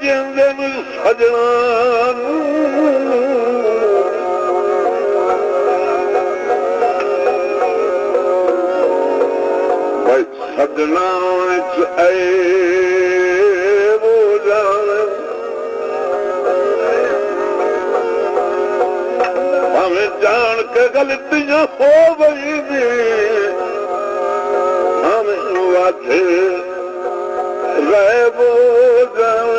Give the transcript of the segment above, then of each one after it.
जिंदन सजना भाई सजना वो जान हमें जान के गलतियां हो गई हमें वादे गैब हो जान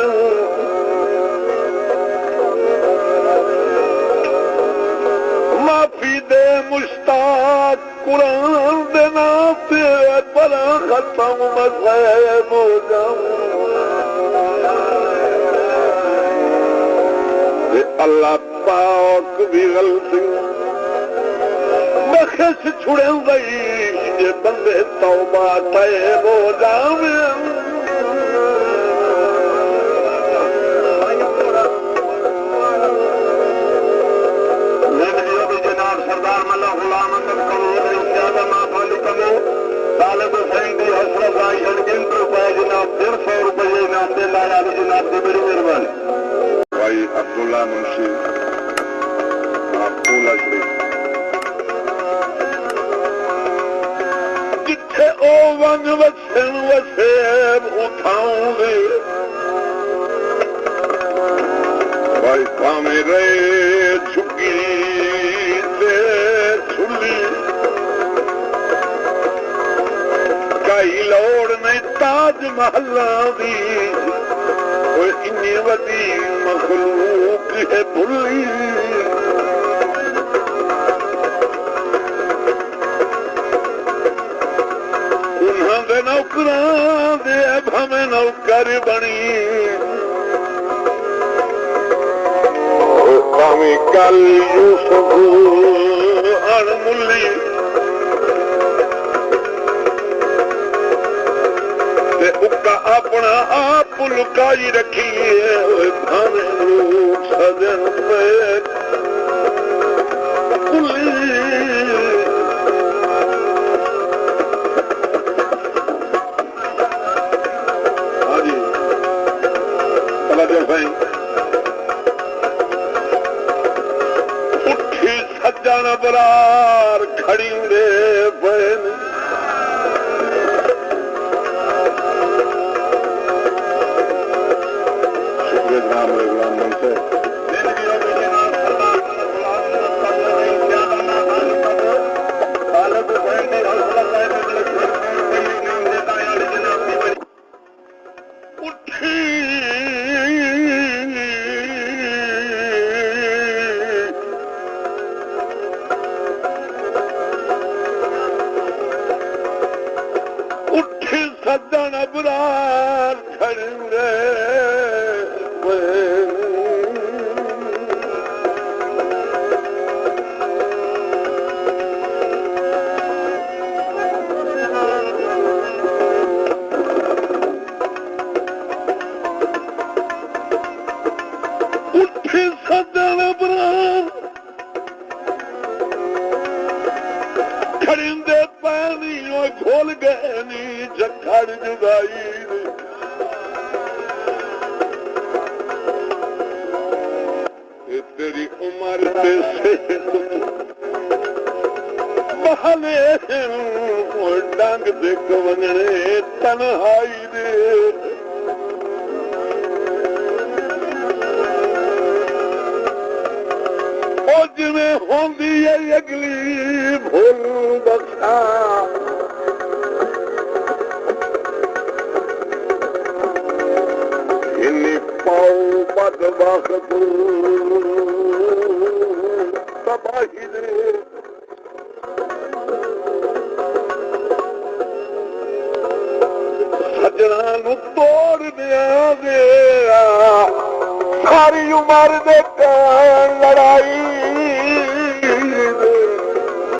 माफी दे मुश्ताक कुरान देना पर खत्म गैब हो जाऊं अल्लाह पाक भी गलती बख्श छुड़े गई ये बंदे तौबा तैब हो जावे सरदार मल्ला गुलाम अहमद तालिब हुसैन की हसरत आई ₹100 जनाब ₹150 इनाम दे लाया जनाब की बड़ी मेहरबानी भाई अब्दुल्ला मुंशी आपूला शरीफ जिथे ओ वन वसन वसेब उठाऊंगे भाई भावे रहे झुकी ते छुली कई लोड़ नहीं ताज महला दी इन्नी वदी मखलूक है भुली उन्होंने नौकरां दे भवे नौकर बनी भावी कल यूसुफ अणमुली उका अपना आप लुकाई रखी भावे लोग सजन पे हाँ जी भाई उठी सज्जन बरार खड़ी दे बहन नाम गुलाम से उठी सज्जन अबरार खड़े खड़िंदे पानी खोल गए नी जखड़ जुदाई तेरी उम्र पे से बहाने डंग दे कवने तन्हाई दे जिमें होंदी है अगली भूल बख्शा इन्नी पाओ बदबख्त तबाही दे सजना नू तोड़ दिया सारी उम्र दे लड़ाई